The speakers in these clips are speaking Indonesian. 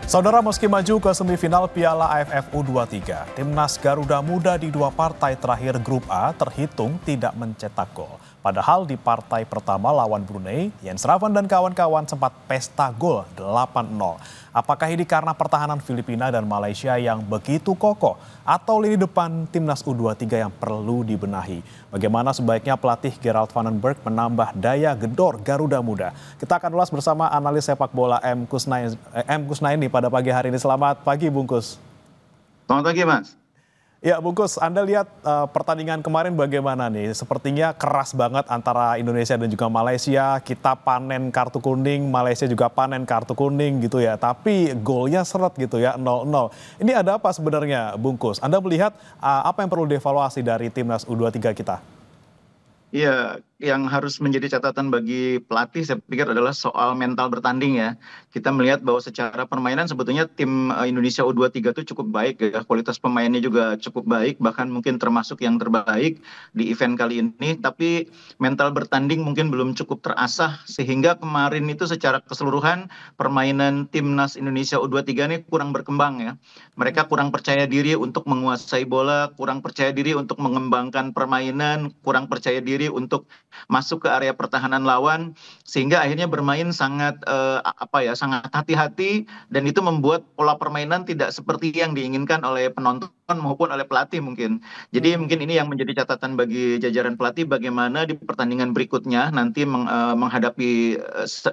Saudara, meski maju ke semifinal Piala AFF U23, timnas Garuda Muda di dua partai terakhir Grup A terhitung tidak mencetak gol. Padahal di partai pertama lawan Brunei, Jens Ravan dan kawan-kawan sempat pesta gol 8-0. Apakah ini karena pertahanan Filipina dan Malaysia yang begitu kokoh atau lini depan timnas U23 yang perlu dibenahi? Bagaimana sebaiknya pelatih Gerald Vandenberg menambah daya gedor Garuda Muda? Kita akan ulas bersama analis sepak bola M. Kusnaini pada pagi hari ini. Selamat pagi, Bungkus. Selamat pagi, Mas. Ya, Bungkus, Anda lihat pertandingan kemarin bagaimana nih? Sepertinya keras banget antara Indonesia dan juga Malaysia. Kita panen kartu kuning, Malaysia juga panen kartu kuning gitu ya. Tapi golnya seret gitu ya, 0-0. Ini ada apa sebenarnya, Bungkus? Anda melihat apa yang perlu dievaluasi dari timnas U23 kita? Iya, yang harus menjadi catatan bagi pelatih saya pikir adalah soal mental bertanding ya. Kita melihat bahwa secara permainan sebetulnya tim Indonesia U23 itu cukup baik ya. Kualitas pemainnya juga cukup baik, bahkan mungkin termasuk yang terbaik di event kali ini. Tapi mental bertanding mungkin belum cukup terasah sehingga kemarin itu secara keseluruhan permainan timnas Indonesia U23 ini kurang berkembang ya. Mereka kurang percaya diri untuk menguasai bola, kurang percaya diri untuk mengembangkan permainan, kurang percaya diri untuk masuk ke area pertahanan lawan sehingga akhirnya bermain sangat sangat hati-hati dan itu membuat pola permainan tidak seperti yang diinginkan oleh penonton maupun oleh pelatih mungkin. Jadi mungkin ini yang menjadi catatan bagi jajaran pelatih bagaimana di pertandingan berikutnya nanti menghadapi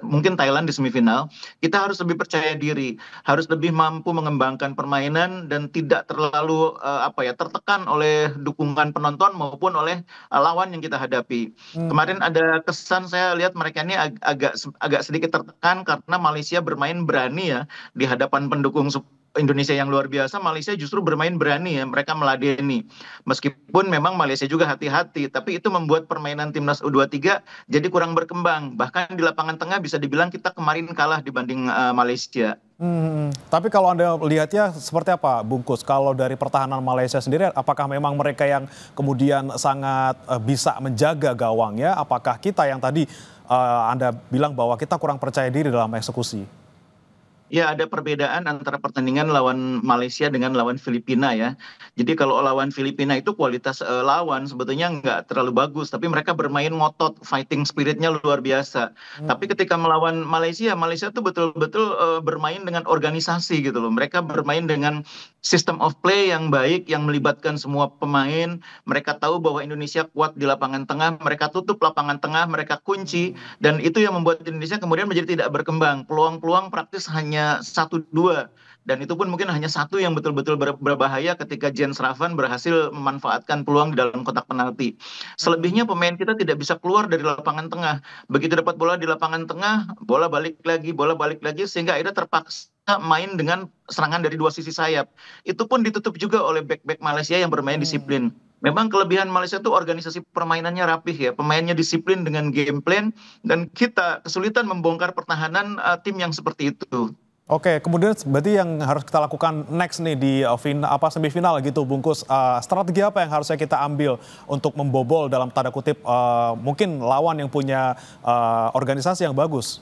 mungkin Thailand di semifinal, kita harus lebih percaya diri, harus lebih mampu mengembangkan permainan dan tidak terlalu tertekan oleh dukungan penonton maupun oleh lawan yang kita hadapi. Kemarin ada kesan saya lihat mereka ini agak sedikit tertekan karena Malaysia bermain berani ya di hadapan pendukung Indonesia yang luar biasa. Malaysia justru bermain berani ya, mereka meladeni. Meskipun memang Malaysia juga hati-hati, tapi itu membuat permainan timnas U23 jadi kurang berkembang. Bahkan di lapangan tengah bisa dibilang kita kemarin kalah dibanding Malaysia. Tapi kalau Anda lihatnya seperti apa, Bungkus? Kalau dari pertahanan Malaysia sendiri, apakah memang mereka yang kemudian sangat bisa menjaga gawangnya? Apakah kita yang tadi Anda bilang bahwa kita kurang percaya diri dalam eksekusi? Ya, ada perbedaan antara pertandingan lawan Malaysia dengan lawan Filipina ya. Jadi kalau lawan Filipina itu kualitas lawan sebetulnya nggak terlalu bagus, tapi mereka bermain ngotot, fighting spiritnya luar biasa. Tapi ketika melawan Malaysia, Malaysia tuh betul-betul bermain dengan organisasi gitu loh. Mereka bermain dengan system of play yang baik, yang melibatkan semua pemain. Mereka tahu bahwa Indonesia kuat di lapangan tengah, mereka tutup lapangan tengah, mereka kunci, dan itu yang membuat Indonesia kemudian menjadi tidak berkembang. Peluang-peluang praktis hanya 1-2 dan itu pun mungkin hanya satu yang betul-betul berbahaya ketika Jens Ravan berhasil memanfaatkan peluang di dalam kotak penalti. Selebihnya pemain kita tidak bisa keluar dari lapangan tengah. Begitu dapat bola di lapangan tengah, bola balik lagi sehingga akhirnya terpaksa main dengan serangan dari dua sisi sayap. Itu pun ditutup juga oleh back-back Malaysia yang bermain disiplin. Memang kelebihan Malaysia itu organisasi permainannya rapih ya, pemainnya disiplin dengan game plan dan kita kesulitan membongkar pertahanan tim yang seperti itu. Oke, kemudian berarti yang harus kita lakukan next nih di semifinal gitu, Bungkus. Strategi apa yang harusnya kita ambil untuk membobol dalam tanda kutip mungkin lawan yang punya organisasi yang bagus?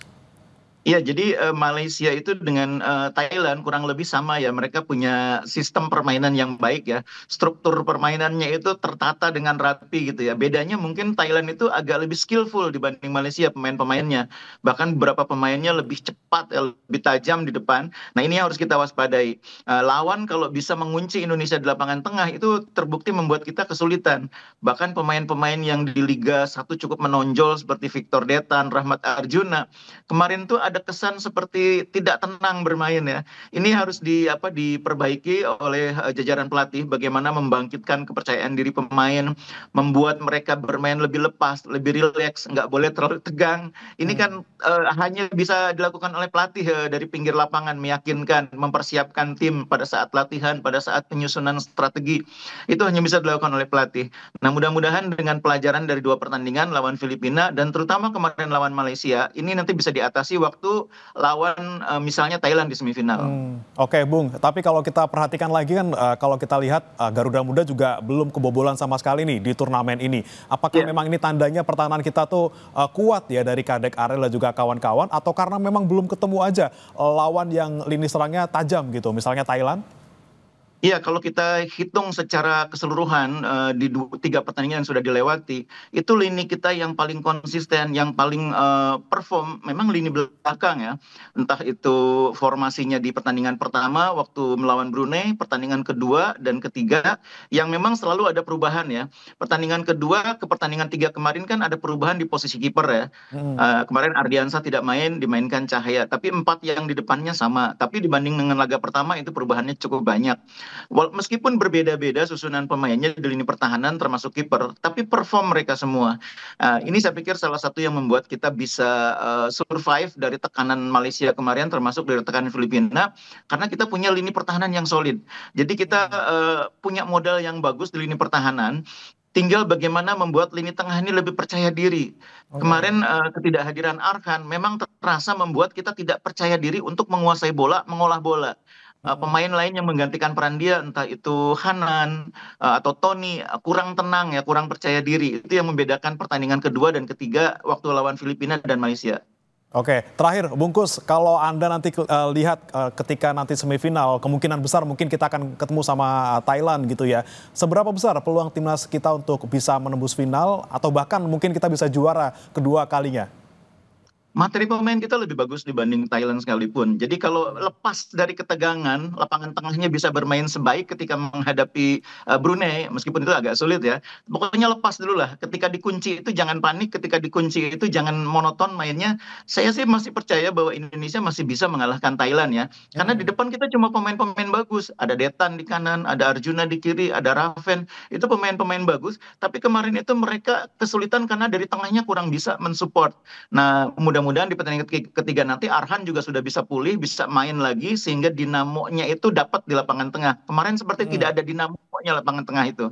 Iya, jadi Malaysia itu dengan Thailand kurang lebih sama ya. Mereka punya sistem permainan yang baik ya. Struktur permainannya itu tertata dengan rapi gitu ya. Bedanya mungkin Thailand itu agak lebih skillful dibanding Malaysia pemain-pemainnya. Bahkan beberapa pemainnya lebih cepat, lebih tajam di depan. Nah, ini yang harus kita waspadai. Lawan kalau bisa mengunci Indonesia di lapangan tengah itu terbukti membuat kita kesulitan. Bahkan pemain-pemain yang di Liga 1 cukup menonjol seperti Victor Detan, Rahmat Arjuna, kemarin tuh ada kesan seperti tidak tenang bermain ya. Ini harus diperbaiki oleh jajaran pelatih bagaimana membangkitkan kepercayaan diri pemain, membuat mereka bermain lebih lepas, lebih rileks, nggak boleh terlalu tegang. Ini kan hanya bisa dilakukan oleh pelatih dari pinggir lapangan, meyakinkan, mempersiapkan tim pada saat latihan, pada saat penyusunan strategi. Itu hanya bisa dilakukan oleh pelatih. Nah, mudah-mudahan dengan pelajaran dari dua pertandingan lawan Filipina dan terutama kemarin lawan Malaysia, ini nanti bisa diatasi waktu waktu lawan misalnya Thailand di semifinal. Oke, Bung. Tapi kalau kita perhatikan lagi kan, kalau kita lihat Garuda Muda juga belum kebobolan sama sekali nih di turnamen ini. Apakah memang ini tandanya pertahanan kita tuh kuat ya dari Kadek Arel dan juga kawan-kawan, atau karena memang belum ketemu aja lawan yang lini serangnya tajam gitu, misalnya Thailand? Iya, kalau kita hitung secara keseluruhan di 3 pertandingan yang sudah dilewati, itu lini kita yang paling konsisten, yang paling perform, memang lini belakang ya. Entah itu formasinya di pertandingan pertama waktu melawan Brunei, pertandingan kedua dan ketiga, yang memang selalu ada perubahan ya. Pertandingan kedua ke pertandingan 3 kemarin kan ada perubahan di posisi kiper ya. Kemarin Ardiansa tidak main, dimainkan Cahaya. Tapi 4 yang di depannya sama. Tapi dibanding dengan laga pertama itu perubahannya cukup banyak. Meskipun berbeda-beda susunan pemainnya di lini pertahanan termasuk kiper, tapi perform mereka semua. Ini saya pikir salah satu yang membuat kita bisa survive dari tekanan Malaysia kemarin, termasuk dari tekanan Filipina, karena kita punya lini pertahanan yang solid. Jadi kita punya modal yang bagus di lini pertahanan. Tinggal bagaimana membuat lini tengah ini lebih percaya diri. Kemarin ketidakhadiran Arhan memang terasa membuat kita tidak percaya diri untuk menguasai bola, mengolah bola. Pemain lain yang menggantikan peran dia, entah itu Hanan atau Tony, kurang tenang ya, kurang percaya diri. Itu yang membedakan pertandingan kedua dan ketiga waktu lawan Filipina dan Malaysia. Oke, terakhir Bungkus, kalau Anda nanti lihat ketika nanti semifinal, kemungkinan besar mungkin kita akan ketemu sama Thailand gitu ya. Seberapa besar peluang timnas kita untuk bisa menembus final atau bahkan mungkin kita bisa juara kedua kalinya? Materi pemain kita lebih bagus dibanding Thailand sekalipun. Jadi kalau lepas dari ketegangan, lapangan tengahnya bisa bermain sebaik ketika menghadapi Brunei, meskipun itu agak sulit ya. Pokoknya lepas dulu lah. Ketika dikunci itu jangan panik, ketika dikunci itu jangan monoton mainnya. Saya sih masih percaya bahwa Indonesia masih bisa mengalahkan Thailand ya. Karena di depan kita cuma pemain-pemain bagus. Ada Detan di kanan, ada Arjuna di kiri, ada Raven. Itu pemain-pemain bagus. Tapi kemarin itu mereka kesulitan karena dari tengahnya kurang bisa mensupport. Nah, mudah-mudahan di pertandingan ketiga nanti Arhan juga sudah bisa pulih, bisa main lagi sehingga dinamonya itu dapat di lapangan tengah. Kemarin seperti tidak ada dinamonya lapangan tengah itu.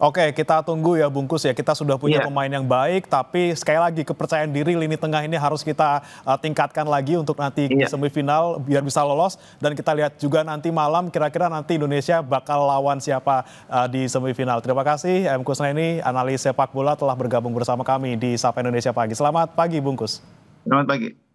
Oke, kita tunggu ya Bungkus ya. Kita sudah punya pemain yang baik, tapi sekali lagi kepercayaan diri lini tengah ini harus kita tingkatkan lagi untuk nanti di semifinal biar bisa lolos. Dan kita lihat juga nanti malam kira-kira nanti Indonesia bakal lawan siapa di semifinal. Terima kasih M. Kusnaini, analis sepak bola telah bergabung bersama kami di Sapa Indonesia Pagi. Selamat pagi Bungkus. Selamat pagi.